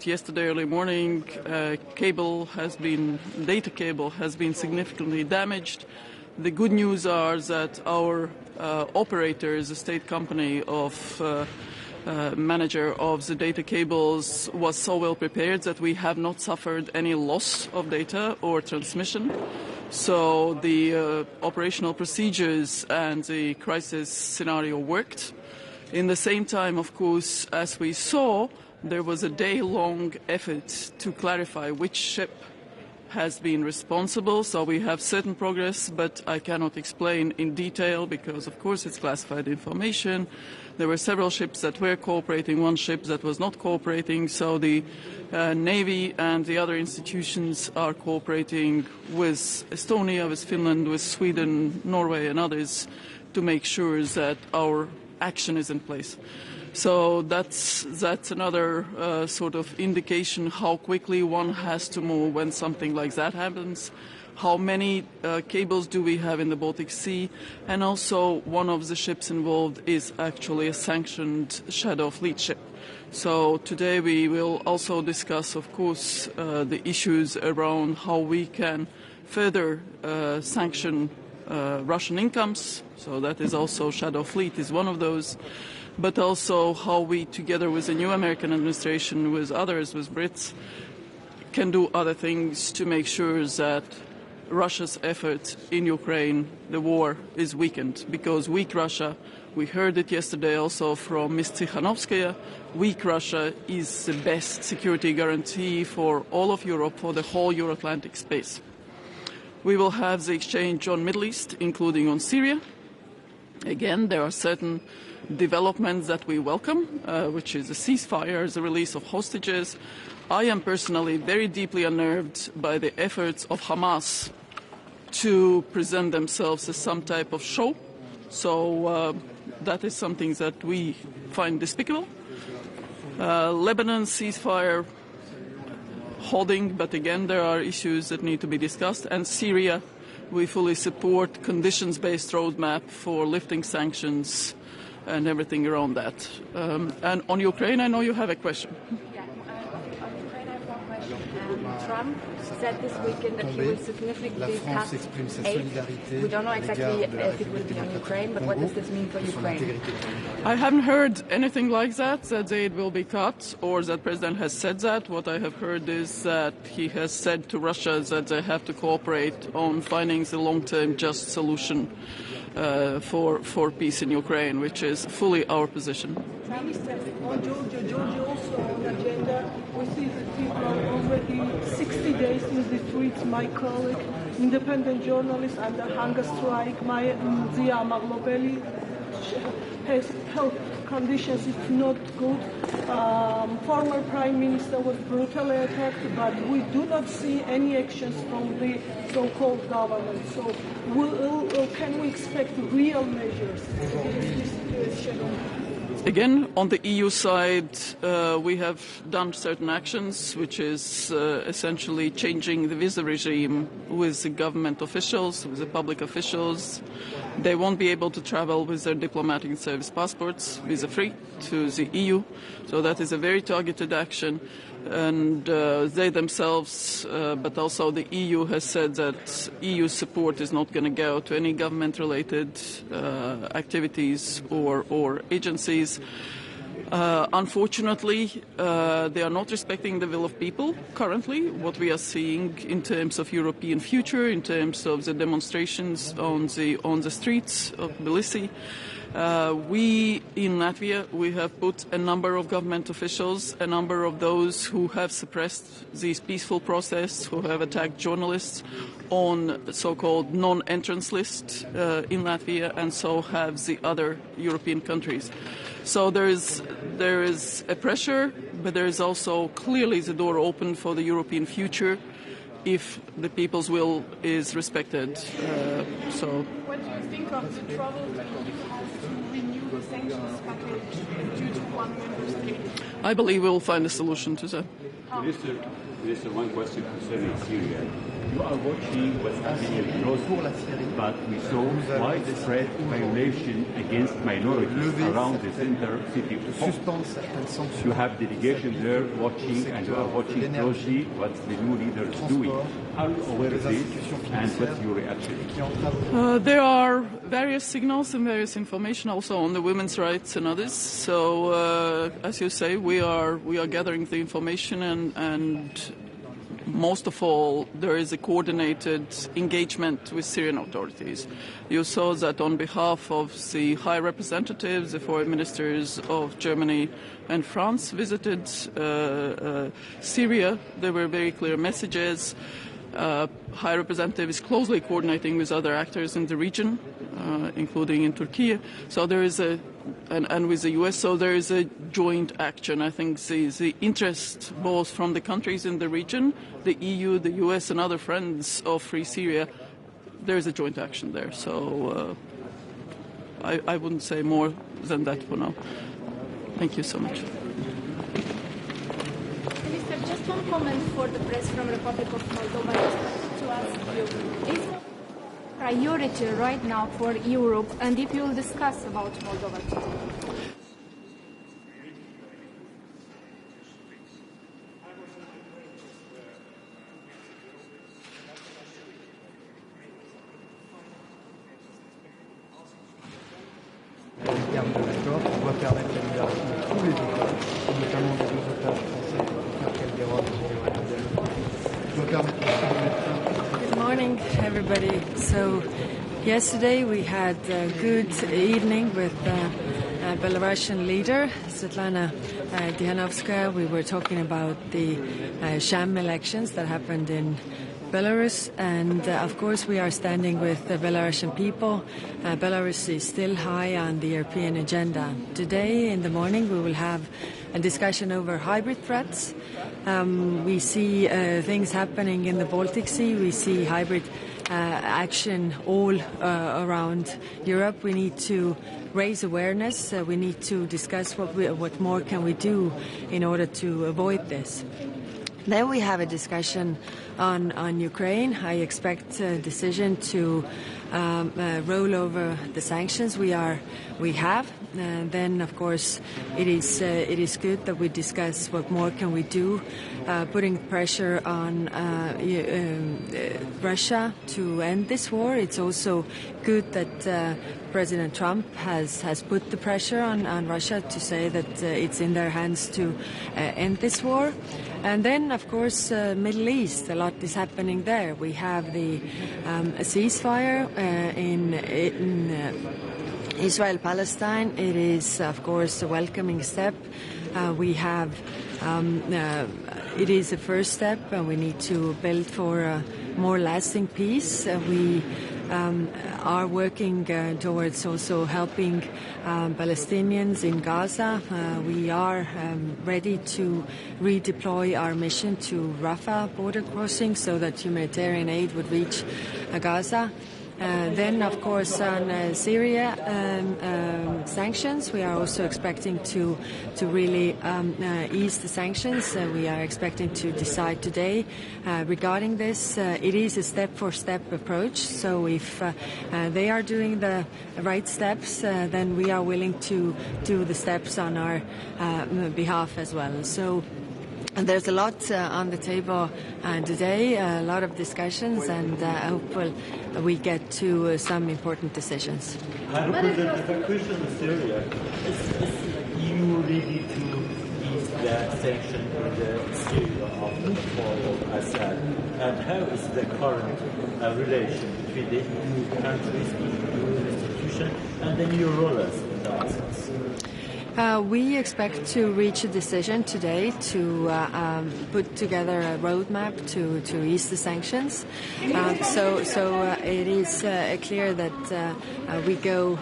that yesterday early morning, data cable has been significantly damaged. The good news are that our operator is a state company of manager of the data cables was so well prepared that we have not suffered any loss of data or transmission. So the operational procedures and the crisis scenario worked. In the same time, of course, as we saw, there was a day-long effort to clarify which ship has been responsible. So we have certain progress, but I cannot explain in detail because, of course, it's classified information. There were several ships that were cooperating, one ship that was not cooperating. So the Navy and the other institutions are cooperating with Estonia, with Finland, with Sweden, Norway and others to make sure that our action is in place. So that's another sort of indication how quickly one has to move when something like that happens. How many cables do we have in the Baltic Sea? And also one of the ships involved is actually a sanctioned Shadow Fleet ship. So today we will also discuss, of course, the issues around how we can further sanction Russian incomes. So that is also Shadow Fleet is one of those. But also how we, together with the new American administration, with others, with Brits, can do other things to make sure that Russia's effort in Ukraine, the war, is weakened. Because weak Russia, we heard it yesterday also from Ms. Tsikhanovskaya, weak Russia is the best security guarantee for all of Europe, for the whole Euro-Atlantic space. We will have the exchange on Middle East, including on Syria. Again, there are certain developments that we welcome, which is a ceasefire, the release of hostages. I am personally very deeply unnerved by the efforts of Hamas to present themselves as some type of show. So that is something that we find despicable. Lebanon ceasefire holding, but again there are issues that need to be discussed. And Syria, we fully support conditions-based roadmap for lifting sanctions and everything around that. And on Ukraine, I know you have a question. Yeah, on Ukraine, I have one question. Trump said this weekend that he will significantly cut aid. We don't know exactly if it will be on Ukraine, but what does this mean for Ukraine? I haven't heard anything like that the aid will be cut, or that President has said that. What I have heard is that he has said to Russia that they have to cooperate on finding the long-term just solution for peace in Ukraine, which is fully our position. Minister, on Georgia also on agenda, we see that people are already 60 days in the streets. My colleague, independent journalist under hunger strike, Zia Maglobeli, has health conditions, it's not good. Former Prime Minister was brutally attacked, but we do not see any actions from the so-called government. So can we expect real measures against this situation? Again, on the EU side, we have done certain actions, which is essentially changing the visa regime with the government officials, with the public officials. They won't be able to travel with their diplomatic and service passports, visa-free, to the EU. So that is a very targeted action. And they themselves, but also the EU has said that EU support is not going to go to any government-related activities or agencies. Unfortunately, they are not respecting the will of people currently, what we are seeing in terms of European future, in terms of the demonstrations on the streets of Tbilisi. We in Latvia, we have put a number of government officials, a number of those who have suppressed this peaceful process, who have attacked journalists, on so-called non-entrance list in Latvia, and so have the other European countries. So there is a pressure, but there is also clearly the door open for the European future if the people's will is respected. What do you think of the trouble that the EU has to renew the sanctions package due to one member state? I believe we will find a solution to that. How? Minister, one question concerning Syria. You are watching what's happening closely, but we saw widespread violation against minorities around the center city of Homs. You have delegations there watching, and you are watching closely what the new leader is doing. Are you aware of this, and what's your reaction? There are various signals and various information also on the women's rights and others. So, as you say, we are gathering the information, and most of all, there is a coordinated engagement with Syrian authorities. You saw that on behalf of the high representatives, the foreign ministers of Germany and France visited Syria. There were very clear messages. High representative is closely coordinating with other actors in the region, including in Turkey. So there is and with the US, so there is a joint action. I think the interest both from the countries in the region, the EU, the US, and other friends of Free Syria, there is a joint action there. So I wouldn't say more than that for now. Thank you so much. Minister, just one comment for the press from Republic of Moldova to ask you. Is priority right now for Europe, and if you will discuss about Moldova today? En termes de l'accord, on doit permettre la libération de tous les otages, notamment des 2 otages français, Calderon et doit permettre Good morning, everybody. So, yesterday we had a good evening with Belarusian leader Svetlana Tikhanovskaya. We were talking about the sham elections that happened in Belarus, and of course we are standing with the Belarusian people. Belarus is still high on the European agenda. Today in the morning we will have a discussion over hybrid threats. We see things happening in the Baltic Sea. We see hybrid action all around Europe. We need to raise awareness. We need to discuss what more can we do in order to avoid this. Then we have a discussion on Ukraine. I expect a decision to roll over the sanctions we have. Then, of course, it is good that we discuss what more can we do, putting pressure on Russia to end this war. It's also good that President Trump has put the pressure on Russia to say that it's in their hands to end this war. And then, of course, Middle East, a lot is happening there. We have the ceasefire in Israel-Palestine. It is, of course, a welcoming step. We have, it is a first step, and we need to build for a more lasting peace. We are working towards also helping Palestinians in Gaza. We are ready to redeploy our mission to Rafah border crossing so that humanitarian aid would reach Gaza. Then, of course, on Syria sanctions, we are also expecting to really ease the sanctions. We are expecting to decide today regarding this. It is a step-for-step approach, so if they are doing the right steps, then we are willing to do the steps on our behalf as well. So and there's a lot on the table today, a lot of discussions, and I hope we get to some important decisions. Representative, a question in Syria. Is EU ready to ease the sanction in Syria after the fall of Assad? And how is the current relation between the EU countries, EU institutions, and the new rulers in the process? We expect to reach a decision today to put together a roadmap to ease the sanctions. So it is clear that we go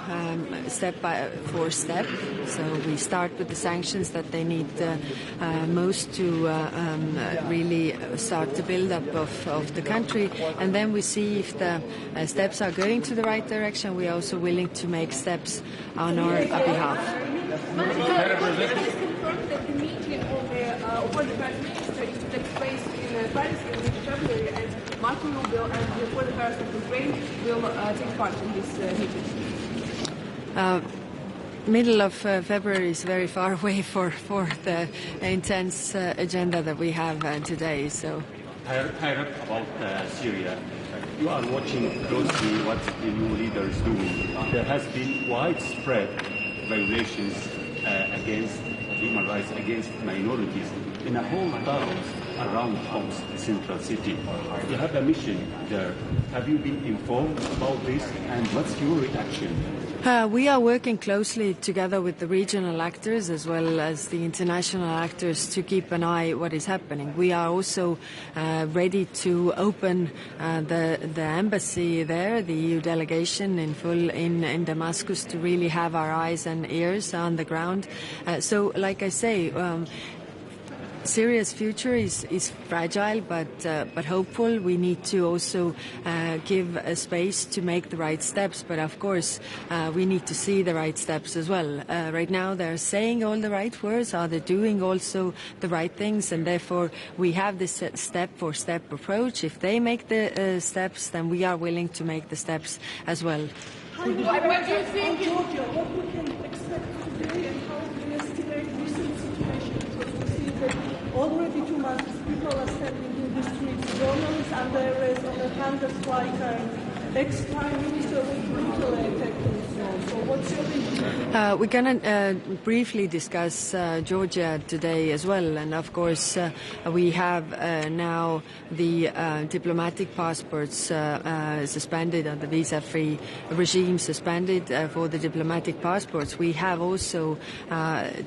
step for step. So we start with the sanctions that they need most to really start the build-up of the country. And then we see if the steps are going to the right direction. We are also willing to make steps on our behalf. Can you confirm that the meeting of the Prime Minister is to take place in Paris in February, and Marco Rubio and the foreign affairs of Ukraine will take part in this meeting. Middle of February is very far away for the intense agenda that we have today. So, I read about Syria. You are watching closely what the new leader is doing. There has been widespread violations against human rights, against minorities in a whole town around Homs, the central city. You have a mission there. Have you been informed about this, and what's your reaction? We are working closely together with the regional actors as well as the international actors to keep an eye what is happening. We are also ready to open the embassy there, the EU delegation in full in Damascus, to really have our eyes and ears on the ground. So, like I say, Syria's future is fragile, but hopeful. We need to also give a space to make the right steps. But of course, we need to see the right steps as well. Right now, they're saying all the right words. Are they doing also the right things? And therefore, we have this step-for-step approach. If they make the steps, then we are willing to make the steps as well. What do you think? Georgia, what we can expect today, and how do you estimate recent situation? Because we see that already 2 months people are standing in the streets, journalists under arrest on a hunger strike, and ex-prime minister was brutally attacked and so on. So what's your view? We're going to briefly discuss Georgia today as well. And of course, we have now the diplomatic passports suspended, and the visa-free regime suspended for the diplomatic passports. We have also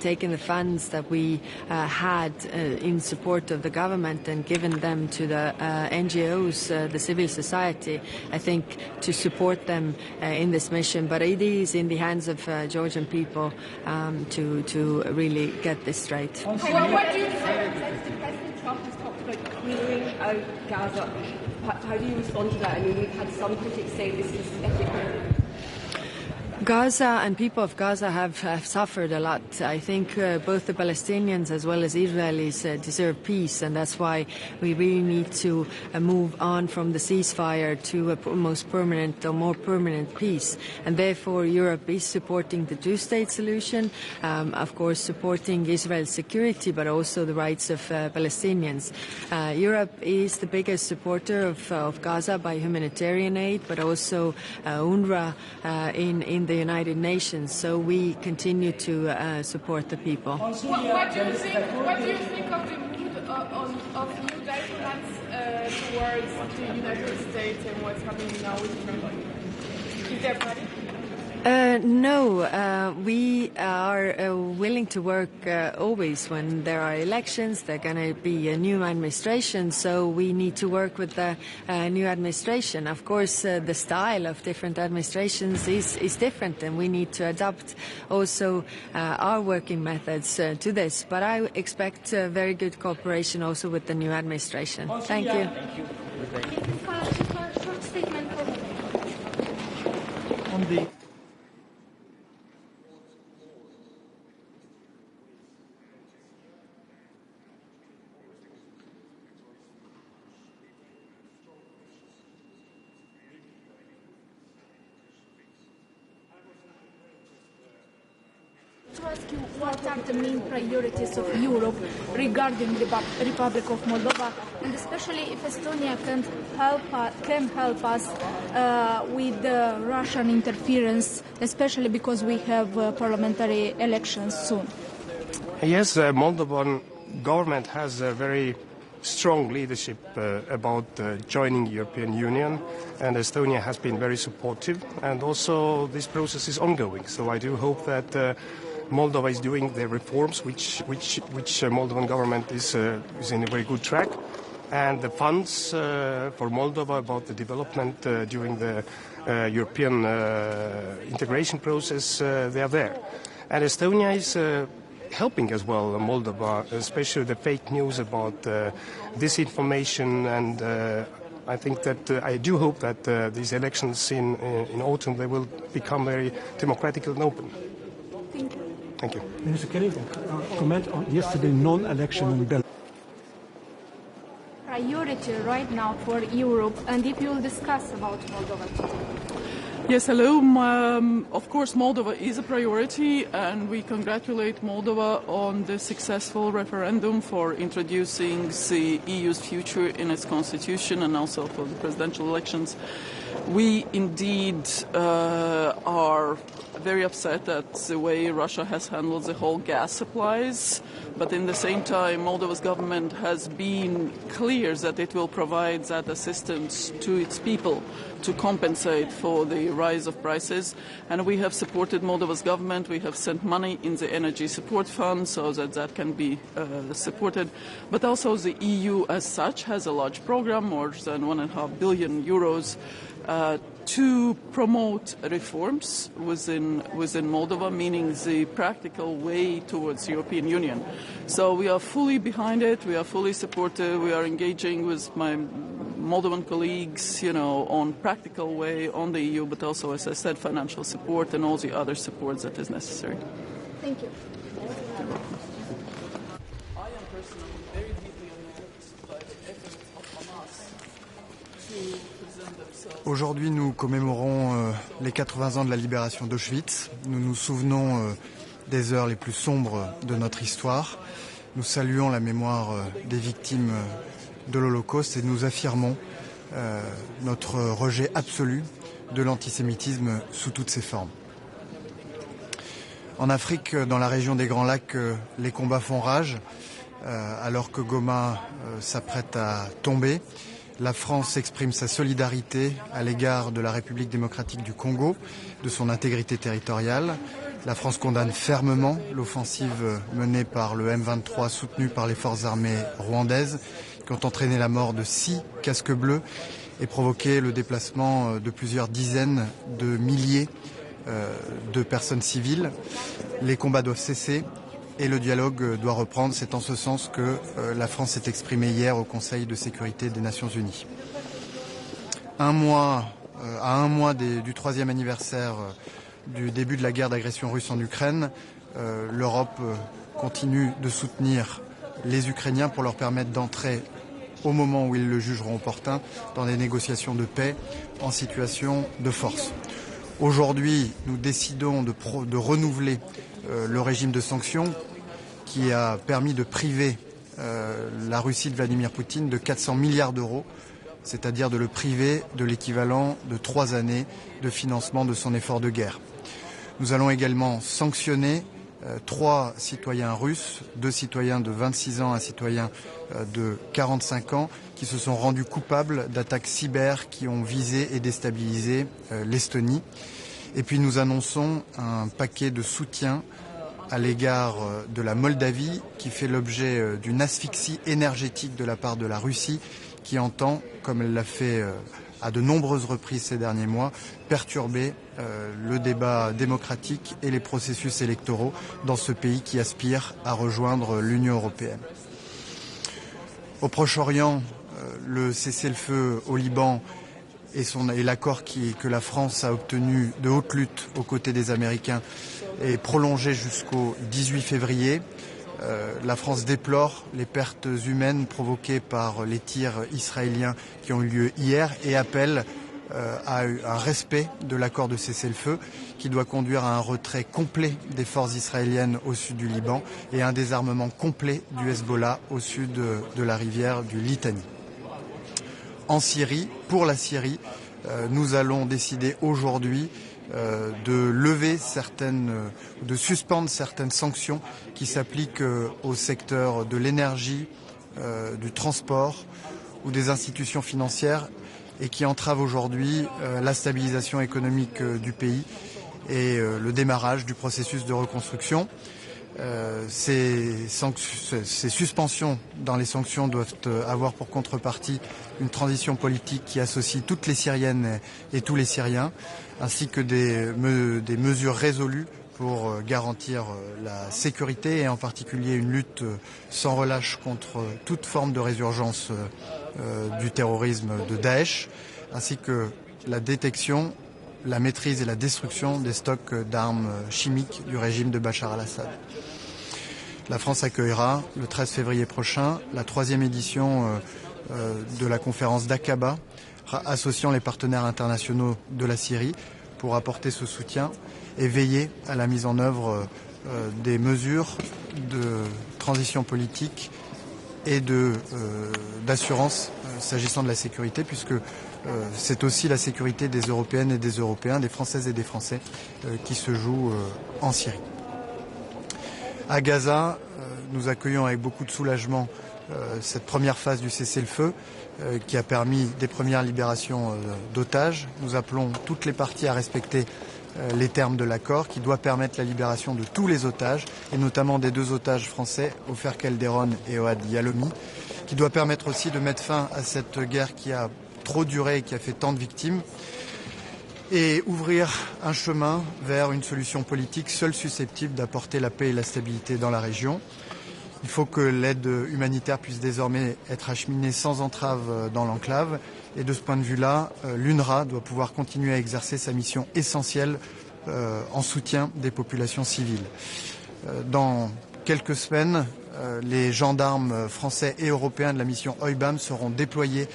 taken the funds that we had in support of the government and given them to the NGOs, the civil society, I think, to support them in this mission. But it is in the hands of Georgian people to really get this straight. What do you think? President Trump has talked about clearing out Gaza. How do you respond to that? I mean, we've had some critics say this is ethical. Gaza and people of Gaza have suffered a lot. I think both the Palestinians as well as Israelis deserve peace, and that's why we really need to move on from the ceasefire to a most permanent or more permanent peace. And therefore, Europe is supporting the two-state solution, of course supporting Israel's security, but also the rights of Palestinians. Europe is the biggest supporter of Gaza by humanitarian aid, but also UNRWA in the United Nations, so we continue to support the people. What do you think of the mood of new diplomats towards the United States and what's happening now with Trump? Is there a party? No, we are willing to work always when there are elections. There's going to be a new administration, so we need to work with the new administration. Of course, the style of different administrations is different, and we need to adapt also our working methods to this. But I expect very good cooperation also with the new administration. Thank you. Short statement On the to ask you, what are the main priorities of Europe regarding the Republic of Moldova, and especially if Estonia can help us with the Russian interference, especially because we have parliamentary elections soon? Yes, the Moldovan government has a very strong leadership about joining European Union, and Estonia has been very supportive, and also this process is ongoing. So I do hope that Moldova is doing the reforms which Moldovan government is in a very good track, and the funds for Moldova about the development during the European integration process, they are there. And Estonia is helping as well Moldova, especially the fake news about disinformation, and I think that I do hope that these elections in autumn, they will become very democratic and open. Thank you. Thank you. Minister, can you comment on yesterday non-election in Belarus? priority right now for Europe, and if you'll discuss about Moldova today? Yes, hello. Of course, Moldova is a priority, and we congratulate Moldova on the successful referendum for introducing the EU's future in its constitution and also for the presidential elections. We indeed are very upset at the way Russia has handled the whole gas supplies, but in the same time, Moldova's government has been clear that it will provide that assistance to its people to compensate for the rise of prices. And we have supported Moldova's government. We have sent money in the energy support fund so that that can be supported. But also the EU as such has a large program, more than 1.5 billion euros, to promote reforms within Moldova, meaning the practical way towards the European Union. So we are fully behind it, we are fully supportive, we are engaging with my Moldovan colleagues, on practical way on the EU, but also, as I said, financial support and all the other support that is necessary. Thank you. I am personally very deeply amused by the efforts of Hamas to present themselves. Aujourd'hui, nous commémorons les 80 ans de la libération d'Auschwitz. Nous nous souvenons des heures les plus sombres de notre histoire. Nous saluons la mémoire des victimes de l'Holocauste et nous affirmons notre rejet absolu de l'antisémitisme sous toutes ses formes. En Afrique, dans la région des Grands Lacs, les combats font rage. Alors que Goma s'apprête à tomber, la France exprime sa solidarité à l'égard de la République démocratique du Congo, de son intégrité territoriale. La France condamne fermement l'offensive menée par le M23 soutenue par les forces armées rwandaises qui ont entraîné la mort de 6 casques bleus et provoqué le déplacement de plusieurs dizaines de milliers de personnes civiles. Les combats doivent cesser et le dialogue doit reprendre. C'est en ce sens que la France s'est exprimée hier au Conseil de sécurité des Nations Unies. À un mois du 3e anniversaire du début de la guerre d'agression russe en Ukraine, l'Europe continue de soutenir les Ukrainiens pour leur permettre d'entrer, au moment où ils le jugeront opportun, dans des négociations de paix en situation de force. Aujourd'hui, nous décidons de renouveler le régime de sanctions qui a permis de priver la Russie de Vladimir Poutine de 400 milliards d'euros, c'est-à-dire de le priver de l'équivalent de 3 années de financement de son effort de guerre. Nous allons également sanctionner 3 citoyens russes, 2 citoyens de 26 ans, un citoyen de 45 ans, qui se sont rendus coupables d'attaques cyber qui ont visé et déstabilisé l'Estonie. Et puis nous annonçons un paquet de soutien à l'égard de la Moldavie qui fait l'objet d'une asphyxie énergétique de la part de la Russie qui entend, comme elle l'a fait à de nombreuses reprises ces derniers mois, perturber le débat démocratique et les processus électoraux dans ce pays qui aspire à rejoindre l'Union européenne. Au Proche-Orient, le cessez-le-feu au Liban et l'accord que la France a obtenu de haute lutte aux côtés des Américains est prolongé jusqu'au 18 février. La France déplore les pertes humaines provoquées par les tirs israéliens qui ont eu lieu hier et appelle à un respect de l'accord de cessez-le-feu qui doit conduire à un retrait complet des forces israéliennes au sud du Liban et à un désarmement complet du Hezbollah au sud de la rivière du Litani. En Syrie, pour la Syrie, nous allons décider aujourd'hui de suspendre certaines sanctions qui s'appliquent au secteur de l'énergie, du transport ou des institutions financières et qui entravent aujourd'hui la stabilisation économique du pays et le démarrage du processus de reconstruction. Ces suspensions dans les sanctions doivent avoir pour contrepartie une transition politique qui associe toutes les Syriennes et tous les Syriens, ainsi que des mesures résolues pour garantir la sécurité et en particulier une lutte sans relâche contre toute forme de résurgence du terrorisme de Daesh, ainsi que la détection, la maîtrise et la destruction des stocks d'armes chimiques du régime de Bachar al-Assad. La France accueillera le 13 février prochain la 3e édition de la conférence d'Aqaba, associant les partenaires internationaux de la Syrie pour apporter ce soutien et veiller à la mise en œuvre des mesures de transition politique et d'assurance s'agissant de la sécurité, puisque c'est aussi la sécurité des Européennes et des Européens, des Françaises et des Français qui se joue en Syrie. À Gaza, nous accueillons avec beaucoup de soulagement cette première phase du cessez-le-feu qui a permis des premières libérations d'otages. Nous appelons toutes les parties à respecter les termes de l'accord qui doit permettre la libération de tous les otages et notamment des 2 otages français, Ofer Calderon et Ohad Yalomi, qui doit permettre aussi de mettre fin à cette guerre qui a trop duré et qui a fait tant de victimes et ouvrir un chemin vers une solution politique seule susceptible d'apporter la paix et la stabilité dans la région. Il faut que l'aide humanitaire puisse désormais être acheminée sans entrave dans l'enclave. Et de ce point de vue-là, l'UNRWA doit pouvoir continuer à exercer sa mission essentielle en soutien des populations civiles. Dans quelques semaines, les gendarmes français et européens de la mission OIBAM seront déployés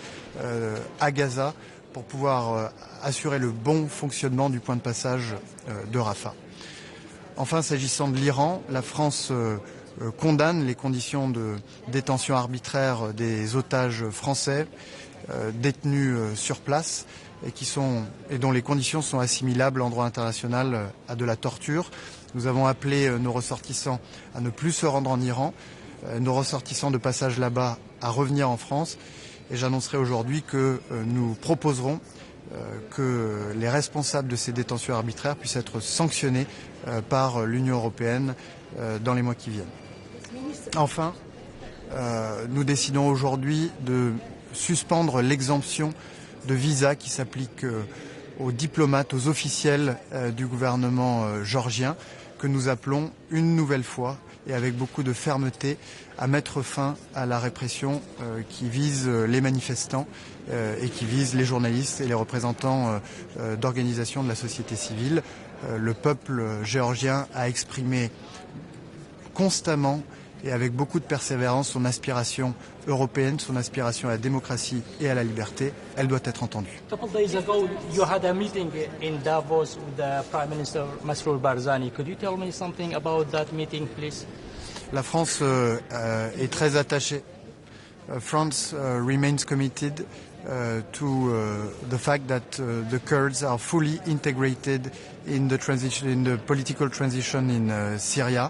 à Gaza pour pouvoir assurer le bon fonctionnement du point de passage de Rafah. Enfin, s'agissant de l'Iran, la France condamne les conditions de détention arbitraire des otages français détenus sur place et dont les conditions sont assimilables en droit international à de la torture. Nous avons appelé nos ressortissants à ne plus se rendre en Iran, nos ressortissants de passage là-bas à revenir en France. Et j'annoncerai aujourd'hui que nous proposerons que les responsables de ces détentions arbitraires puissent être sanctionnés par l'Union européenne dans les mois qui viennent. Enfin, nous décidons aujourd'hui de suspendre l'exemption de visa qui s'applique aux diplomates, aux officiels du gouvernement géorgien, que nous appelons une nouvelle fois et avec beaucoup de fermeté à mettre fin à la répression qui vise les manifestants et qui vise les journalistes et les représentants d'organisations de la société civile. Le peuple géorgien a exprimé constamment et avec beaucoup de persévérance son aspiration européenne, son aspiration à la démocratie et à la liberté. Elle doit être entendue. A couple days ago, you had a meeting in Davos with the Prime Minister Masroor Barzani. Could you tell me something about that meeting, please? La France est très attachée. France remains committed to the fact that the Kurds are fully integrated in the political transition in Syria.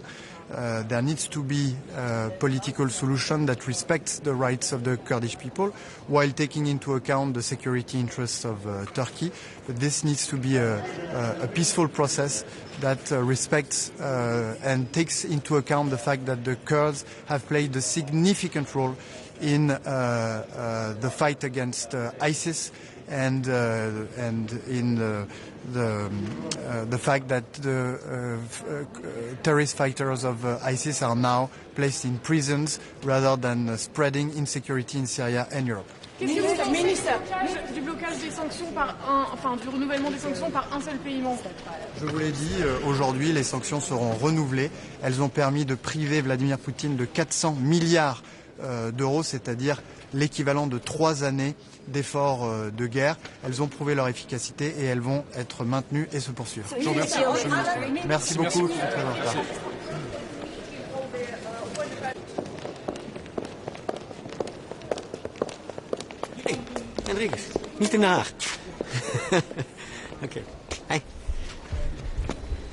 There needs to be a political solution that respects the rights of the Kurdish people while taking into account the security interests of Turkey. But this needs to be a peaceful process that respects and takes into account the fact that the Kurds have played a significant role in the fight against ISIS and in the fact that the terrorist fighters of ISIS are now placed in prisons rather than spreading insecurity in Syria and Europe. Qu'est-ce que vous pensez du blocage des sanctions du renouvellement des sanctions par un seul pays membre? Je vous l'ai dit, aujourd'hui les sanctions seront renouvelées. Elles ont permis de priver Vladimir Poutine de 400 milliards d'euros, c'est-à-dire l'équivalent de 3 années d'efforts de guerre. Elles ont prouvé leur efficacité et elles vont être maintenues et se poursuivre. Je vous remercie. Merci beaucoup. Je suis très en retard. Hey, Enrique, niet in Den Haag. Oké. Hey.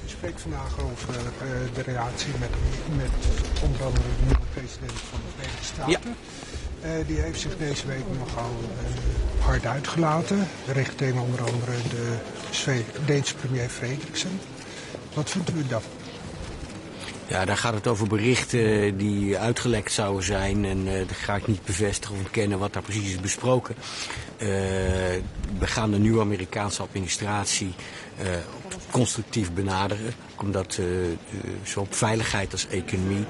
Ik spreek vandaag over de relatie met onder andere de nieuwe president van de Verenigde Staten. Ja. Die heeft zich deze week nogal hard uitgelaten, richting onder andere de Deense premier Frederiksen. Wat vindt u daarvan? Ja, daar gaat het over berichten die uitgelekt zouden zijn. En dat ga ik niet bevestigen of ontkennen wat daar precies is besproken. We gaan de nieuwe Amerikaanse administratie constructief benaderen. Omdat zowel op veiligheid als economie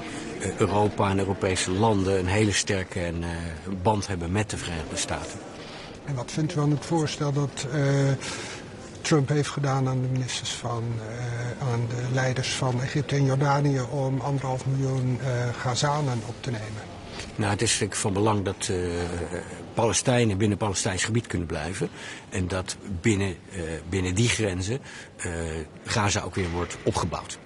Europa en Europese landen een hele sterke band hebben met de Verenigde Staten. En wat vindt u van het voorstel dat Trump heeft gedaan aan de ministers aan de leiders van Egypte en Jordanië om 1,5 miljoen Gazanen op te nemen? Nou, het is van belang dat Palestijnen binnen Palestijns gebied kunnen blijven. En dat binnen die grenzen Gaza ook weer wordt opgebouwd.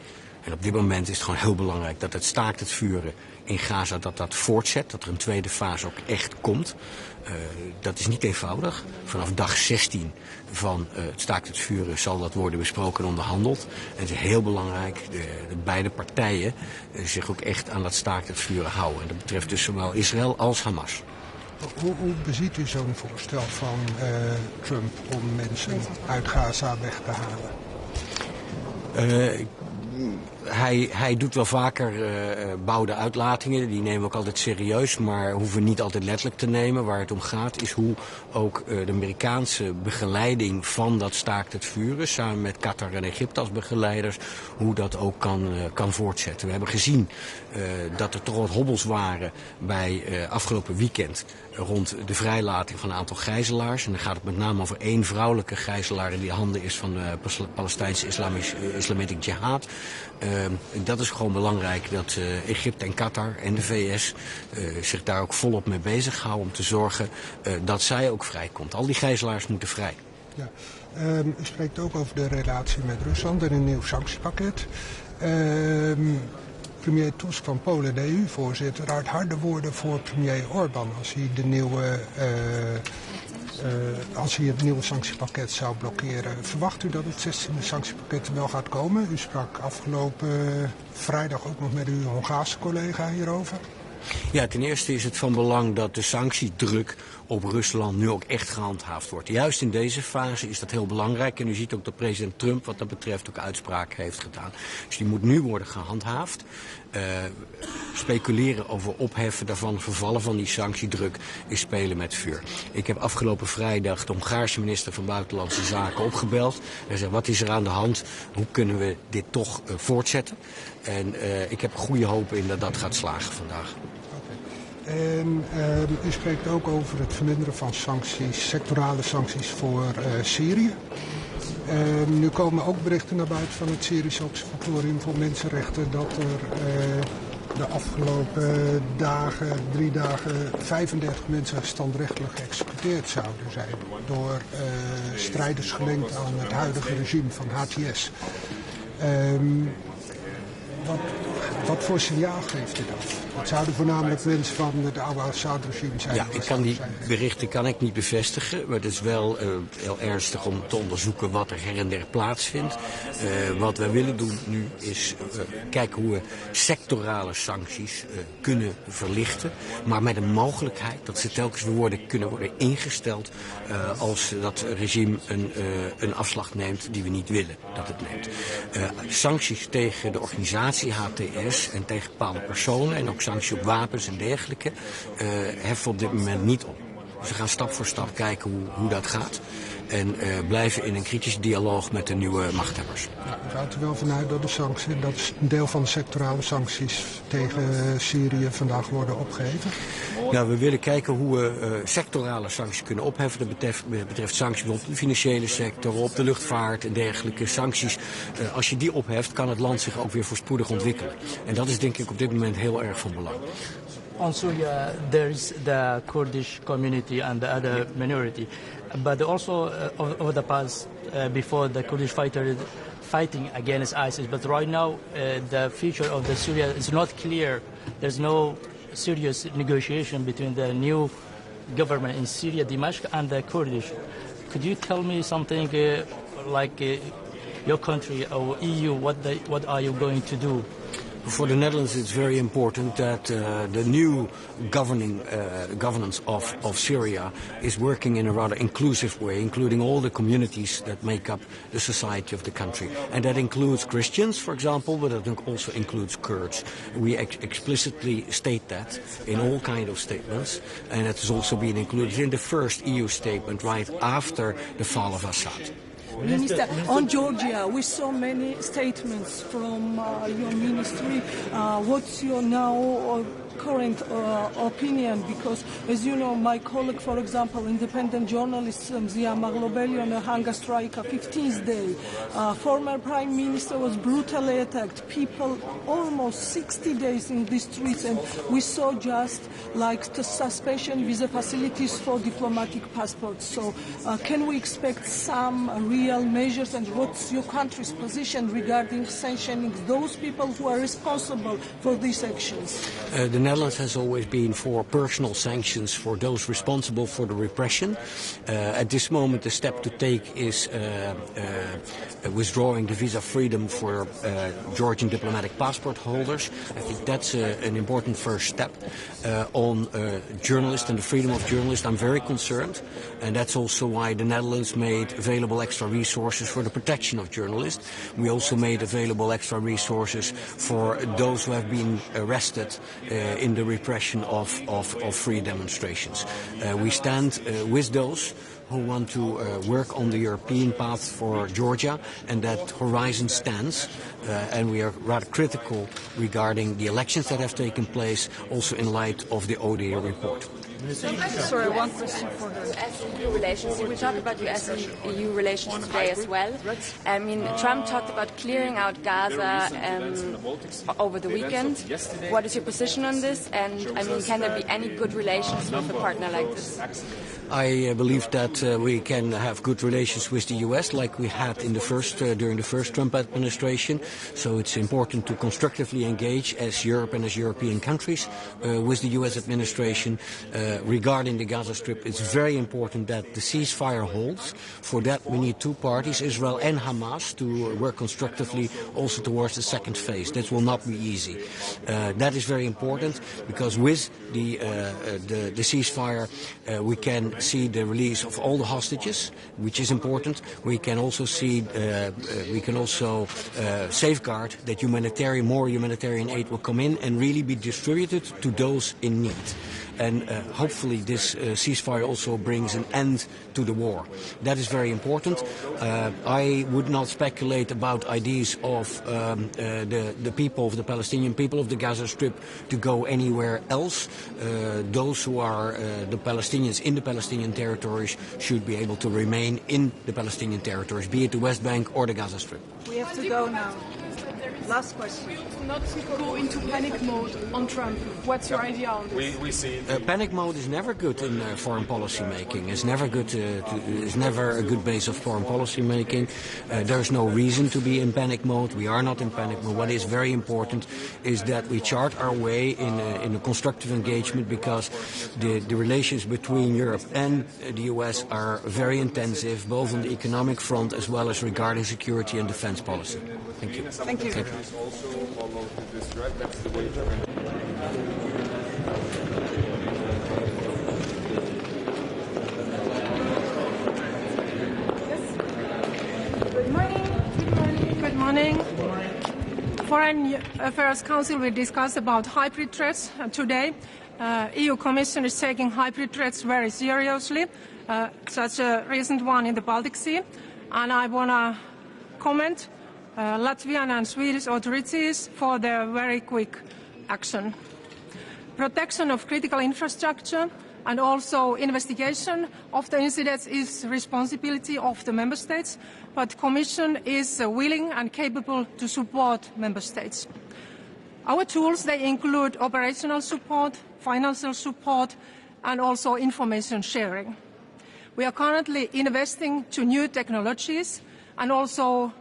En op dit moment is het gewoon heel belangrijk dat het staakt het vuren in Gaza dat voortzet. Dat er een tweede fase ook echt komt. Dat is niet eenvoudig. Vanaf dag 16 van het staakt het vuren zal dat worden besproken en onderhandeld. En het is heel belangrijk dat beide partijen zich ook echt aan dat staakt het vuren houden. En dat betreft dus zowel Israël als Hamas. Hoe beziet u zo'n voorstel van Trump om mensen uit Gaza weg te halen? Hij doet wel vaker bouwde uitlatingen, die nemen we ook altijd serieus, maar hoeven niet altijd letterlijk te nemen. Waar het om gaat is hoe ook de Amerikaanse begeleiding van dat staakt het vuren, samen met Qatar en Egypte als begeleiders, hoe dat ook kan voortzetten. We hebben gezien dat er toch wat hobbels waren bij afgelopen weekend rond de vrijlating van een aantal gijzelaars. En dan gaat het met name over 1 vrouwelijke gijzelaar in die handen is van de Palestijnse Islamitic Jihad. Dat is gewoon belangrijk dat Egypte en Qatar en de VS zich daar ook volop mee bezighouden om te zorgen dat zij ook vrijkomt. Al die gijzelaars moeten vrij. Ja. U spreekt ook over de relatie met Rusland en een nieuw sanctiepakket. Premier Tusk van Polen, de EU-voorzitter, uit harde woorden voor premier Orbán als hij het nieuwe sanctiepakket zou blokkeren. Verwacht u dat het 16e sanctiepakket wel gaat komen? U sprak afgelopen vrijdag ook nog met uw Hongaarse collega hierover. Ja, ten eerste is het van belang dat de sanctiedruk op Rusland nu ook echt gehandhaafd wordt. Juist in deze fase is dat heel belangrijk. En u ziet ook dat president Trump wat dat betreft ook uitspraken heeft gedaan. Dus die moet nu worden gehandhaafd. Speculeren over opheffen daarvan, vervallen van die sanctiedruk, is spelen met vuur. Ik heb afgelopen vrijdag de Hongaarse minister van Buitenlandse Zaken opgebeld. Hij zei, wat is er aan de hand? Hoe kunnen we dit toch voortzetten? En ik heb goede hoop in dat dat gaat slagen vandaag. En u spreekt ook over het verminderen van sancties, sectorale sancties voor Syrië. Nu komen ook berichten naar buiten van het Syrische Observatorium voor Mensenrechten dat er de afgelopen 3 dagen 35 mensen standrechtelijk geëxecuteerd zouden zijn door strijders gelinkt aan het huidige regime van HTS. Wat voor signaal geeft u dat? Het zouden voornamelijk mensen van het oude Assad-regime zijn. Ja, die berichten kan ik niet bevestigen. Maar het is wel heel ernstig om te onderzoeken wat er her en der plaatsvindt. Wat wij willen doen nu is kijken hoe we sectorale sancties kunnen verlichten. Maar met een mogelijkheid dat ze telkens weer kunnen worden ingesteld als dat regime een afslag neemt die we niet willen dat het neemt. Sancties tegen de organisatie HTS en tegen bepaalde personen en ook sancties op wapens en dergelijke heffen op dit moment niet op. Dus we gaan stap voor stap kijken hoe dat gaat. En blijven in een kritische dialoog met de nieuwe machthebbers. Ja, gaat er wel vanuit dat dat een deel van de sectorale sancties tegen Syrië vandaag worden opgeheven? Ja, we willen kijken hoe we sectorale sancties kunnen opheffen. Dat betreft sancties op de financiële sector, op de luchtvaart en dergelijke sancties. Als je die opheft, kan het land zich ook weer voorspoedig ontwikkelen. En dat is denk ik op dit moment heel erg van belang. On Syria, there is the Kurdish community and the other minority. But also over the past, before the Kurdish fighting against ISIS. But right now, the future of the Syria is not clear. There's no serious negotiation between the new government in Syria, Damascus, and the Kurdish. Could you tell me something your country or EU, what are you going to do? For the Netherlands, it's very important that the new governance of Syria is working in a rather inclusive way, including all the communities that make up the society of the country. And that includes Christians, for example, but it also includes Kurds. We explicitly state that in all kind of statements, and it has also been included in the first EU statement right after the fall of Assad. Minister, on Georgia, with so many statements from your ministry, what's your now current opinion, because, as you know, my colleague, for example, independent journalist Zia Maglobeli on a hunger strike, 15th day. Former Prime Minister was brutally attacked. People almost 60 days in the streets, and we saw just like the suspension visa facilities for diplomatic passports. So can we expect some real measures, and what's your country's position regarding sanctioning those people who are responsible for these actions? The Netherlands has always been for personal sanctions for those responsible for the repression. At this moment, the step to take is withdrawing the visa freedom for Georgian diplomatic passport holders. I think that's an important first step. On journalists and the freedom of journalists, I'm very concerned, and that's also why the Netherlands made available extra resources for the protection of journalists. We also made available extra resources for those who have been arrested in the repression of free demonstrations. We stand with those who want to work on the European path for Georgia, and that horizon stands. And we are rather critical regarding the elections that have taken place, also in light of the ODA report. Sorry, one question for the US-EU relations. We talk about US-EU relations today as well. I mean, Trump talked about clearing out Gaza over the weekend. What is your position on this? And I mean, can there be any good relations with a partner like this? I believe that we can have good relations with the US like we had in the during the first Trump administration. So it's important to constructively engage as Europe and as European countries with the US administration. Regarding the Gaza Strip, it's very important that the ceasefire holds. For that, we need two parties, Israel and Hamas, to work constructively also towards the second phase. That will not be easy. That is very important because with the ceasefire, we can see the release of all the hostages, which is important. We can also see, safeguard that more humanitarian aid will come in and really be distributed to those in need. And hopefully this ceasefire also brings an end to the war. That is very important. I would not speculate about ideas of the people, of the Palestinian people of the Gaza Strip to go anywhere else. Those who are the Palestinians in the Palestinian territories should be able to remain in the Palestinian territories, be it the West Bank or the Gaza Strip. We have to go now. Last question. Not to go into panic mode on Trump. What's your idea on this? We see panic mode is never good in foreign policy making. It's never good. It's never a good base of foreign policy making. There's no reason to be in panic mode. We are not in panic mode. What is very important is that we chart our way in a constructive engagement, because the relations between Europe and the US are very intensive, both on the economic front as well as regarding security and defense policy. Thank you. Thank you. also follow this track. That's the way to Good morning. Good morning. Foreign Affairs Council will discuss about hybrid threats today. EU Commission is taking hybrid threats very seriously, such a recent one in the Baltic Sea. And I want to comment Latvian and Swedish authorities for their very quick action. Protection of critical infrastructure and also investigation of the incidents is responsibility of the Member States, but the Commission is willing and capable to support Member States. Our tools, they include operational support, financial support, and also information sharing. We are currently investing to new technologies and also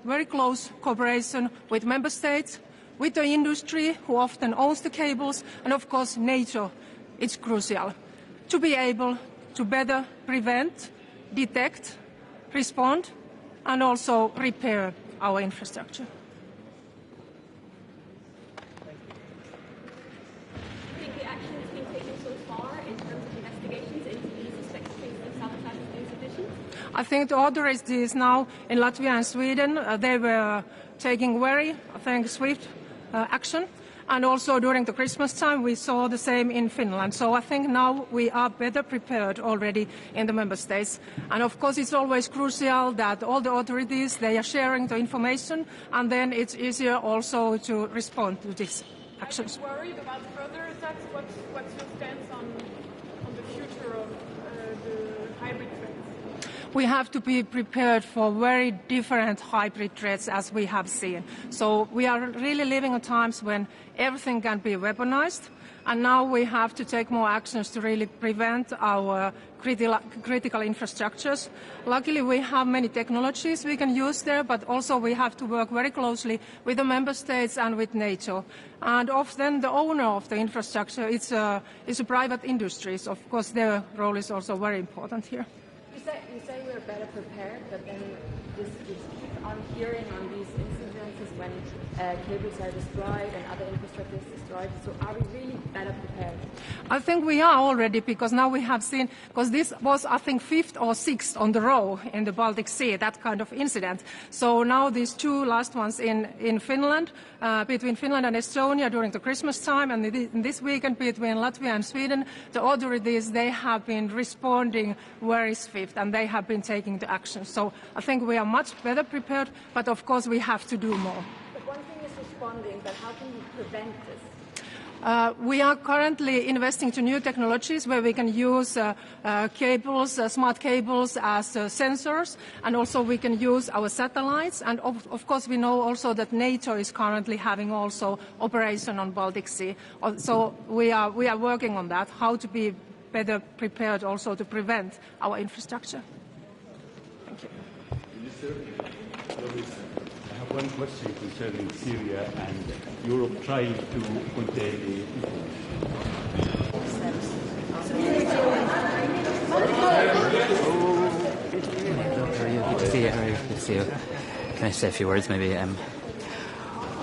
very close cooperation with Member States, with the industry, who often owns the cables, and of course NATO. It's crucial to be able to better prevent, detect, respond, and also repair our infrastructure. I think the authorities now in Latvia and Sweden, they were taking very, swift action. And also during the Christmas time, we saw the same in Finland. So I think now we are better prepared already in the Member States. And of course, it's always crucial that all the authorities, they are sharing the information, and then it's easier also to respond to this. actions. Are you worried about further attacks? What's your stance on the future of the hybrid threats? We have to be prepared for very different hybrid threats as we have seen. So we are really living in times when everything can be weaponized, and now we have to take more actions to really prevent our critical infrastructures. Luckily, we have many technologies we can use there, but also we have to work very closely with the member states and with NATO. And often the owner of the infrastructure is a private industries. Of course, their role is also very important here. You say we're better prepared, but then we keep on hearing on these incidences when cables are destroyed and other infrastructure is destroyed. So are we really better prepared? I think we are already, because now we have seen, because this was, I think, 5th or 6th on the row in the Baltic Sea, that kind of incident. So now these two last ones in Finland, between Finland and Estonia during the Christmas time, and this weekend between Latvia and Sweden, the authorities, they have been responding very swift and they have been taking the action. So I think we are much better prepared, but of course we have to do more. But one thing is responding, but how can you prevent this? We are currently investing to new technologies where we can use cables, smart cables as sensors, and also we can use our satellites. And of course we know also that NATO is currently having also operation on Baltic Sea. So we are working on that, how to be better prepared also to prevent our infrastructure. Thank you. I have one question concerning Syria and Europe trying to contain Good to see you. Good to see you. Can I say a few words maybe?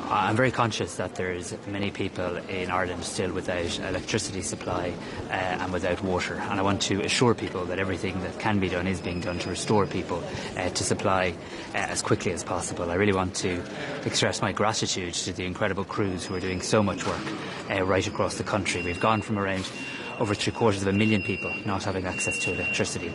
I'm very conscious that there's many people in Ireland still without electricity supply and without water, and I want to assure people that everything that can be done is being done to restore people to supply as quickly as possible. I really want to express my gratitude to the incredible crews who are doing so much work right across the country. We've gone from around over 750,000 people not having access to electricity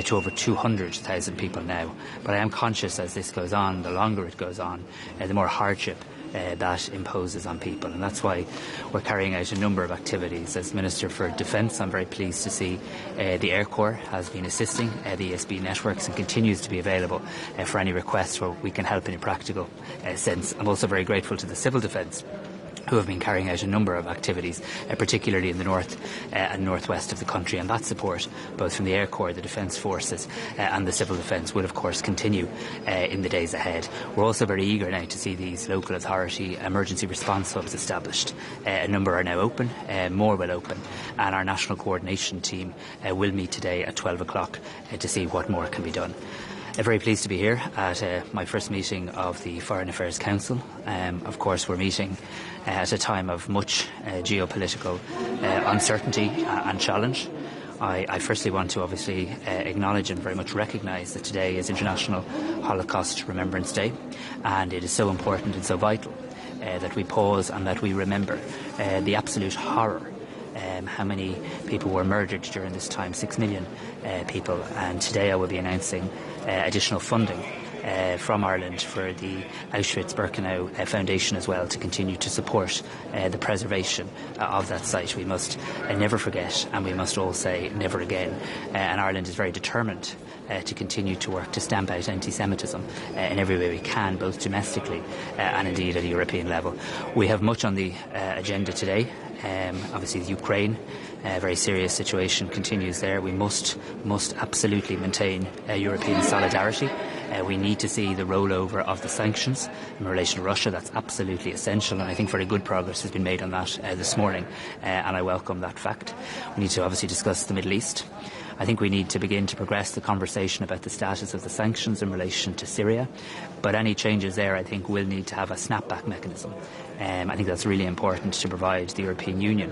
to over 200,000 people now. But I am conscious as this goes on, the longer it goes on, the more hardship that imposes on people, and that's why we're carrying out a number of activities. As Minister for Defence, I'm very pleased to see the Air Corps has been assisting the ESB networks and continues to be available for any requests where we can help in a practical sense. I'm also very grateful to the Civil Defence, who have been carrying out a number of activities, particularly in the north and northwest of the country. And that support, both from the Air Corps, the Defence Forces and the Civil Defence, will of course continue in the days ahead. We're also very eager now to see these local authority emergency response hubs established. A number are now open, more will open, and our national coordination team will meet today at 12 o'clock to see what more can be done. Very pleased to be here at my first meeting of the Foreign Affairs Council. Of course, we're meeting at a time of much geopolitical uncertainty and challenge. I firstly want to obviously acknowledge and very much recognise that today is International Holocaust Remembrance Day, and it is so important and so vital that we pause and that we remember the absolute horror. How many people were murdered during this time? 6 million people. And today I will be announcing additional funding from Ireland for the Auschwitz-Birkenau Foundation as well, to continue to support the preservation of that site. We must never forget, and we must all say never again. And Ireland is very determined to continue to work to stamp out anti-Semitism in every way we can, both domestically and indeed at a European level. We have much on the agenda today. Obviously Ukraine, a very serious situation continues there. We must absolutely maintain European solidarity. We need to see the rollover of the sanctions in relation to Russia. That's absolutely essential, and I think very good progress has been made on that this morning, and I welcome that fact. We need to obviously discuss the Middle East. I think we need to begin to progress the conversation about the status of the sanctions in relation to Syria, but any changes there, I think, will need to have a snapback mechanism. I think that's really important to provide the European Union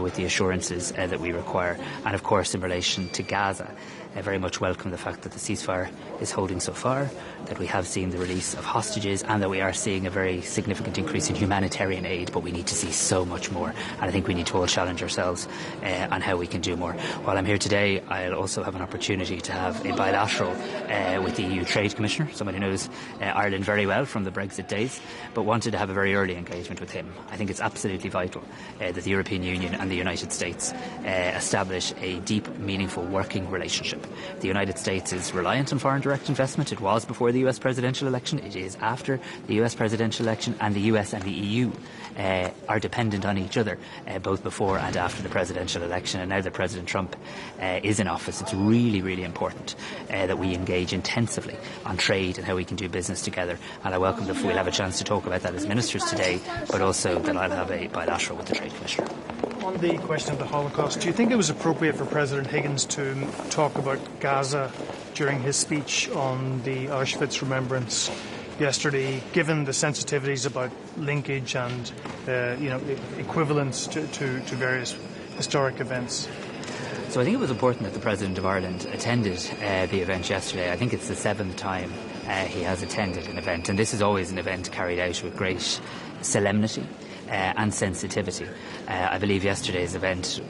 with the assurances that we require. And of course, in relation to Gaza, I very much welcome the fact that the ceasefire is holding so far. ceasefire, that we have seen the release of hostages, and that we are seeing a very significant increase in humanitarian aid, but we need to see so much more. And I think we need to all challenge ourselves on how we can do more. While I'm here today, I'll also have an opportunity to have a bilateral with the EU Trade Commissioner, someone who knows Ireland very well from the Brexit days, but wanted to have a very early engagement with him. I think it's absolutely vital that the European Union and the United States establish a deep, meaningful working relationship. The United States is reliant on foreign direct investment. It was before the US presidential election. It is after the US presidential election, and the US and the EU are dependent on each other both before and after the presidential election. And now that President Trump is in office, it's really, really important that we engage intensively on trade and how we can do business together. And I welcome that we'll have a chance to talk about that as ministers today, but also that I'll have a bilateral with the Trade Commissioner. On the question of the Holocaust, do you think it was appropriate for President Higgins to talk about Gaza during his speech on the Auschwitz remembrance yesterday, given the sensitivities about linkage and equivalence to various historic events? So I think it was important that the President of Ireland attended the event yesterday. I think it's the 7th time he has attended an event, and this is always an event carried out with great solemnity and sensitivity. I believe yesterday's event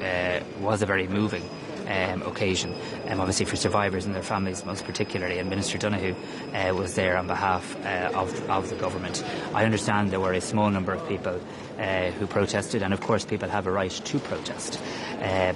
was a very moving occasion, obviously for survivors and their families most particularly, and Minister Donoghue was there on behalf of the government. I understand there were a small number of people who protested, and of course people have a right to protest,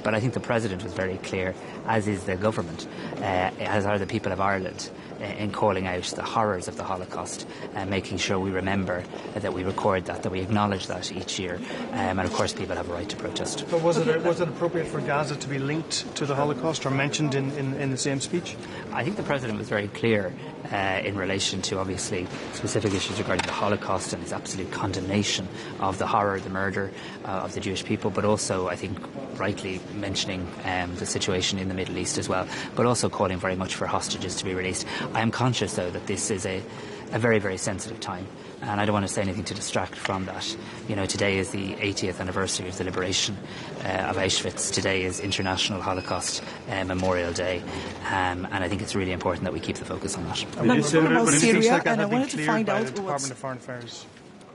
but I think the President was very clear, as is the government, as are the people of Ireland, in calling out the horrors of the Holocaust and making sure we remember that we record that we acknowledge that each year, and of course people have a right to protest. But was it appropriate for Gaza to be linked to the Holocaust or mentioned in the same speech? I think the President was very clear in relation to obviously specific issues regarding the Holocaust and his absolute condemnation of the horror, the murder of the Jewish people, but also I think rightly mentioning the situation in the Middle East as well, but also calling very much for hostages to be released. I am conscious though that this is a very, very sensitive time, and I don't want to say anything to distract from that. You know, today is the 80th anniversary of the liberation of Auschwitz. Today is International Holocaust Memorial Day, and I think it's really important that we keep the focus on that. About Syria, and I wanted to find out the Department of Foreign Affairs.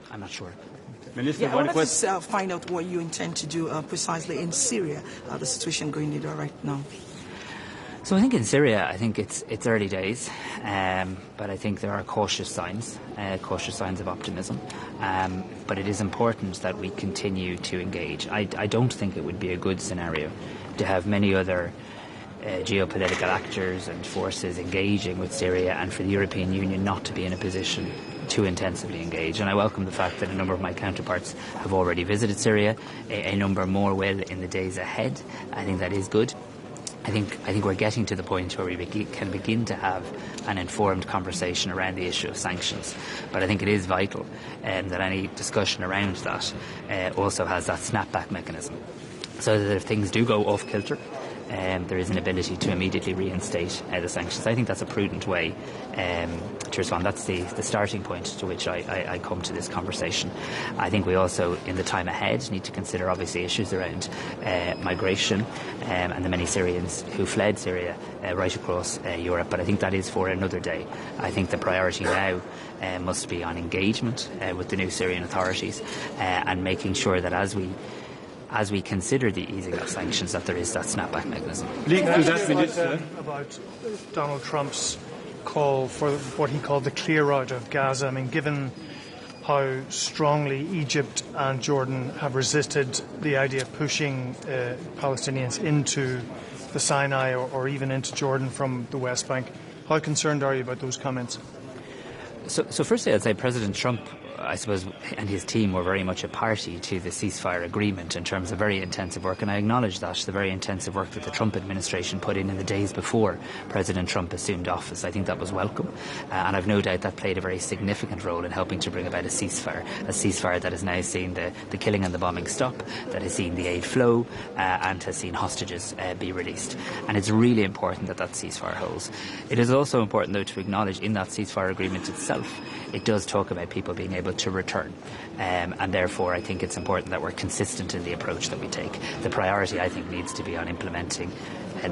I'm not sure. Minister, I wanted to find out what you intend to do precisely in Syria, the situation going there right now. So I think in Syria, I think it's early days, but I think there are cautious signs of optimism. But it is important that we continue to engage. I don't think it would be a good scenario to have many other geopolitical actors and forces engaging with Syria, and for the European Union not to be in a position to intensively engage. And I welcome the fact that a number of my counterparts have already visited Syria. A number more will in the days ahead. I think that is good. I think we're getting to the point where we can begin to have an informed conversation around the issue of sanctions. But I think it is vital that any discussion around that also has that snapback mechanism, so that if things do go off kilter, there is an ability to immediately reinstate the sanctions. I think that's a prudent way to respond. That's the starting point to which I come to this conversation. I think we also, in the time ahead, need to consider obviously issues around migration and the many Syrians who fled Syria right across Europe, but I think that is for another day. I think the priority now must be on engagement with the new Syrian authorities and making sure that as we consider the easing of sanctions, that there is that snapback mechanism. About Donald Trump's call for what he called the clear out of Gaza. I mean, given how strongly Egypt and Jordan have resisted the idea of pushing Palestinians into the Sinai or even into Jordan from the West Bank, how concerned are you about those comments? So firstly, I'd say President Trump, I suppose, and his team were very much a party to the ceasefire agreement in terms of very intensive work, and I acknowledge that, the very intensive work that the Trump administration put in the days before President Trump assumed office. I think that was welcome, and I've no doubt that played a very significant role in helping to bring about a ceasefire that has now seen the killing and the bombing stop, that has seen the aid flow, and has seen hostages be released. And it's really important that ceasefire holds. It is also important, though, to acknowledge in that ceasefire agreement itself, it does talk about people being able to return, and therefore I think it's important that we're consistent in the approach that we take. The priority, I think, needs to be on implementing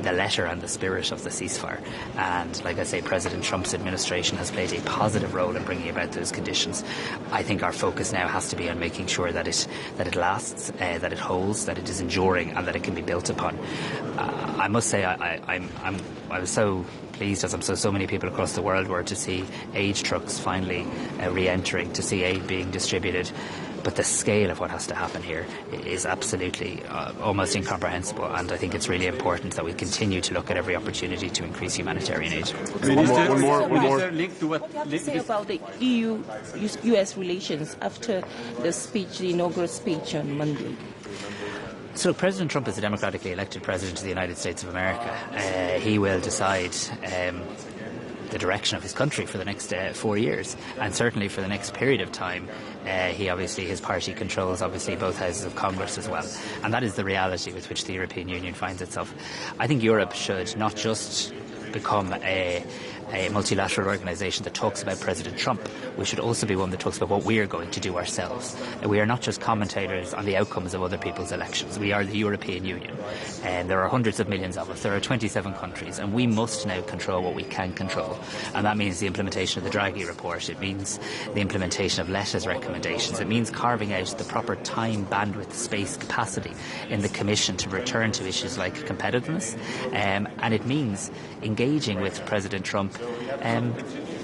the letter and the spirit of the ceasefire. And like I say, President Trump's administration has played a positive role in bringing about those conditions. I think our focus now has to be on making sure that it lasts, that it holds, that it is enduring, and that it can be built upon. I must say, I was so pleased, as I'm so many people across the world were, to see aid trucks finally re-entering, to see aid being distributed. But the scale of what has to happen here is absolutely almost incomprehensible, and I think it's really important that we continue to look at every opportunity to increase humanitarian aid. One more. Link to what you have to say about the EU-US relations after the inaugural speech on Monday? So President Trump is a democratically elected president of the United States of America. He will decide the direction of his country for the next 4 years, and certainly for the next period of time. His party controls both houses of Congress as well, and that is the reality with which the European Union finds itself. I think Europe should not just become a multilateral organisation that talks about President Trump. We should also be one that talks about what we are going to do ourselves. We are not just commentators on the outcomes of other people's elections. We are the European Union, and there are hundreds of millions of us. There are 27 countries, and we must now control what we can control, and that means the implementation of the Draghi report. It means the implementation of Letta's recommendations. It means carving out the proper time, bandwidth, space, capacity in the Commission to return to issues like competitiveness, and it means engaging with President Trump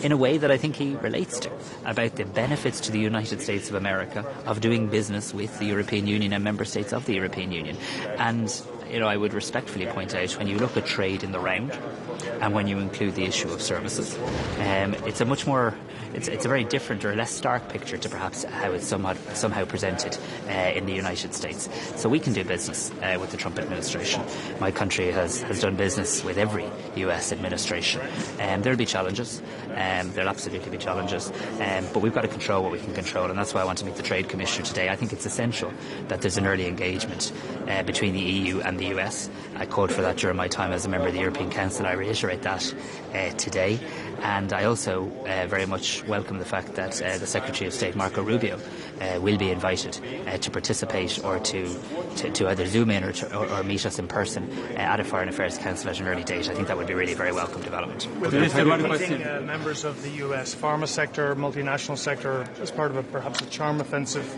in a way that I think he relates to, about the benefits to the United States of America of doing business with the European Union and member states of the European Union. And I would respectfully point out, when you look at trade in the round and when you include the issue of services, it's a much more it's a very different or less stark picture to perhaps how it's somehow presented in the United States. So we can do business with the Trump administration. My country has done business with every US administration. There'll be challenges. There'll absolutely be challenges. But we've got to control what we can control, and that's why I want to meet the Trade Commissioner today. I think it's essential that there's an early engagement between the EU and the US. I called for that during my time as a member of the European Council. I reiterate that today. And I also very much welcome the fact that the Secretary of State, Marco Rubio, will be invited to participate or to either Zoom in or meet us in person at a Foreign Affairs Council at an early date. I think that would be really very welcome development. With meeting members of the US pharma sector, multinational sector, as part of perhaps a charm offensive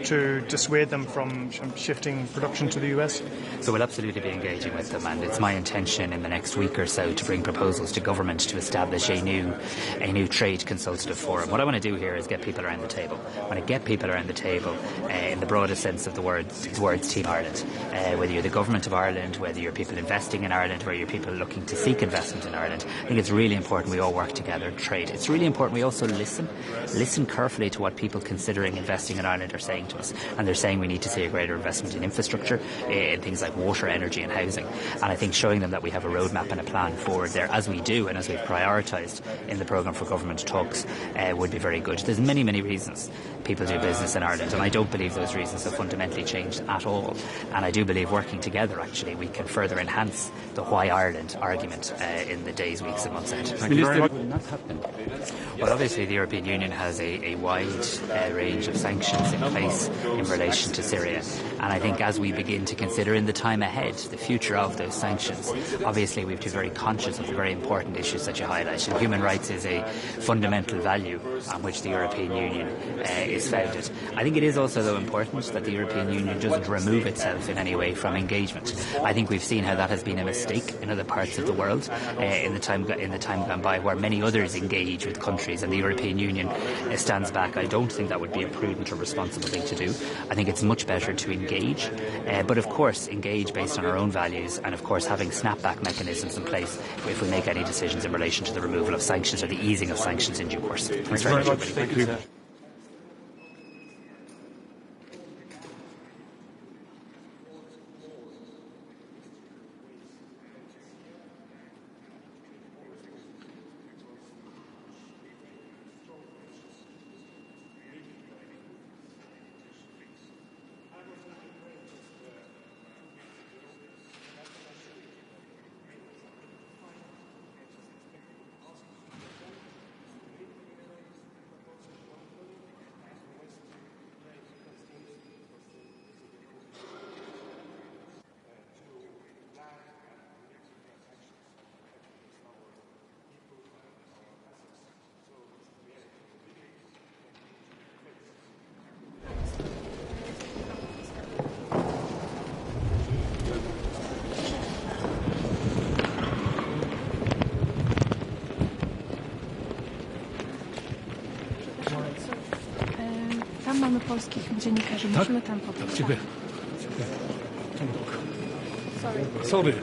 to dissuade them from shifting production to the US? So we'll absolutely be engaging with them, and it's my intention in the next week or so to bring proposals to government to establish a new trade consultative forum. What I want to do here is get people around the table. I want to get people around the table in the broadest sense of the words Team Ireland. Whether you're the government of Ireland, whether you're people investing in Ireland, whether you're people looking to seek investment in Ireland, I think it's really important we all work together and trade. It's really important we also listen carefully to what people considering investing in Ireland are saying to us. And they're saying we need to see a greater investment in infrastructure, in things like water, energy and housing. And I think showing them that we have a roadmap and a plan forward there, as we do and as we've prioritised in the programme for government talks, would be very good. There's many, many reasons people do business in Ireland, and I don't believe those reasons have fundamentally changed at all. And I do believe working together, actually, we can further enhance the Why Ireland argument in the days, weeks and months ahead. Minister, what will not happen? Well, obviously the European Union has a wide range of sanctions in place in relation to Syria, and I think as we begin to consider in the time ahead the future of those sanctions, obviously we have to be very conscious of the very important issues that you highlight. And human rights is a fundamental value on which the European Union is founded. I think it is also, though, important that the European Union doesn't remove itself in any way from engagement. I think we've seen how that has been a mistake in other parts of the world in the time gone by, where many others engage with countries and the European Union stands back. I don't think that would be a prudent or responsible thing to do. I think it's much better to engage, but of course engage based on our own values, and of course having snapback mechanisms in place if we make any decisions in relation to the removal of sanctions or the easing of sanctions in due course. Thanks very much. Thank you, sir. mamy polskich dziennikarzy, musimy tam popatrzeć. Dziękuję. Sorry.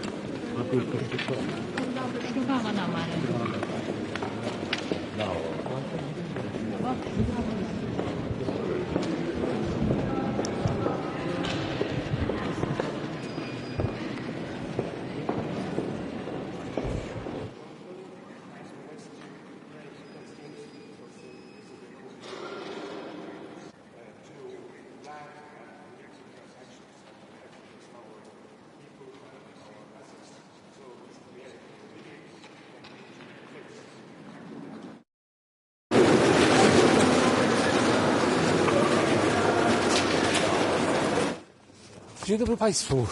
Dzień dobry Państwu.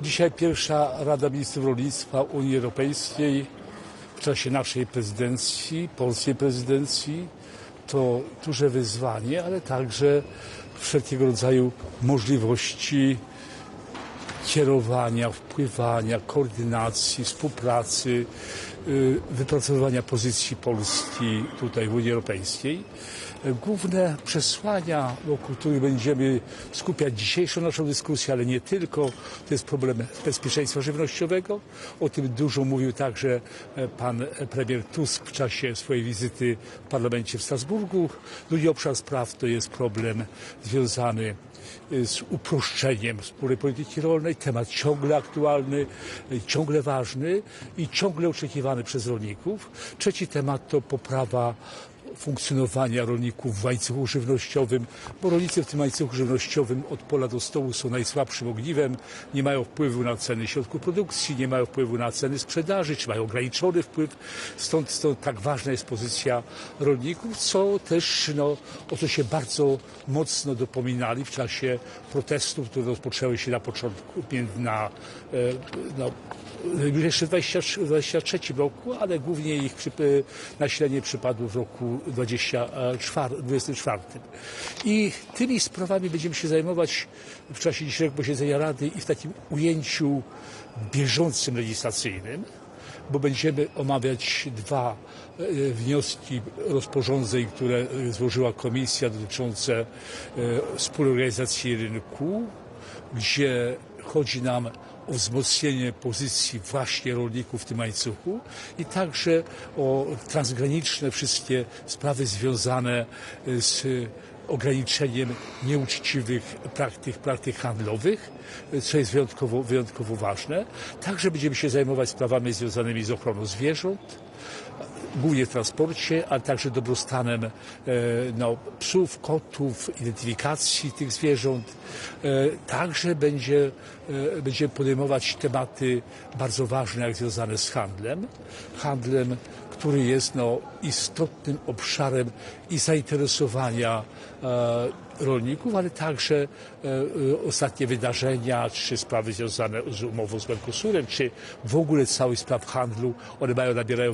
Dzisiaj pierwsza Rada Ministrów Rolnictwa Unii Europejskiej w czasie naszej prezydencji, polskiej prezydencji. To duże wyzwanie, ale także wszelkiego rodzaju możliwości kierowania, wpływania, koordynacji, współpracy, wypracowywania pozycji Polski tutaj w Unii Europejskiej. Główne przesłania, wokół których będziemy skupiać dzisiejszą naszą dyskusję, ale nie tylko, to jest problem bezpieczeństwa żywnościowego. O tym dużo mówił także pan premier Tusk w czasie swojej wizyty w parlamencie w Strasburgu. Drugi obszar spraw to jest problem związany z uproszczeniem wspólnej polityki rolnej, temat ciągle aktualny, ciągle ważny i ciągle oczekiwany przez rolników. Trzeci temat to poprawa funkcjonowania rolników w łańcuchu żywnościowym, bo rolnicy w tym łańcuchu żywnościowym od pola do stołu są najsłabszym ogniwem, nie mają wpływu na ceny środków produkcji, nie mają wpływu na ceny sprzedaży, czy mają ograniczony wpływ, stąd tak ważna jest pozycja rolników, co też o co się bardzo mocno dopominali w czasie protestów, które rozpoczęły się na początku, jeszcze w 2023 roku, ale głównie ich nasilenie przypadło w roku 2024. I tymi sprawami będziemy się zajmować w czasie dzisiejszego posiedzenia Rady i w takim ujęciu bieżącym legislacyjnym, bo będziemy omawiać dwa wnioski rozporządzeń, które złożyła Komisja dotyczące wspólnej organizacji rynku, gdzie chodzi nam o wzmocnienie pozycji właśnie rolników w tym łańcuchu i także o transgraniczne wszystkie sprawy związane z ograniczeniem nieuczciwych praktyk handlowych, co jest wyjątkowo ważne. Także będziemy się zajmować sprawami związanymi z ochroną zwierząt, głównie w transporcie, ale także dobrostanem psów, kotów, identyfikacji tych zwierząt. Także będziemy podejmować tematy bardzo ważne, jak związane z handlem, który jest istotnym obszarem i zainteresowania rolników, ale także ostatnie wydarzenia, czy sprawy związane z umową z Mercosurem, czy w ogóle cały spraw handlu, one nabierają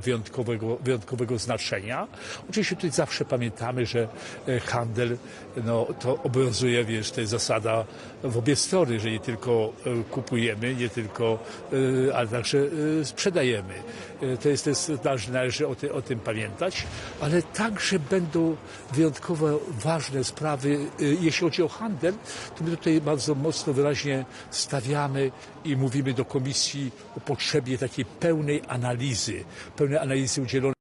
wyjątkowego znaczenia. Oczywiście tutaj zawsze pamiętamy, że handel, to obowiązuje, to jest zasada w obie strony, że nie tylko kupujemy, ale także sprzedajemy. Należy o tym pamiętać, ale także będą wyjątkowo ważne sprawy, jeśli chodzi o handel, to my tutaj bardzo mocno wyraźnie stawiamy i mówimy do Komisji o potrzebie takiej pełnej analizy udzielonej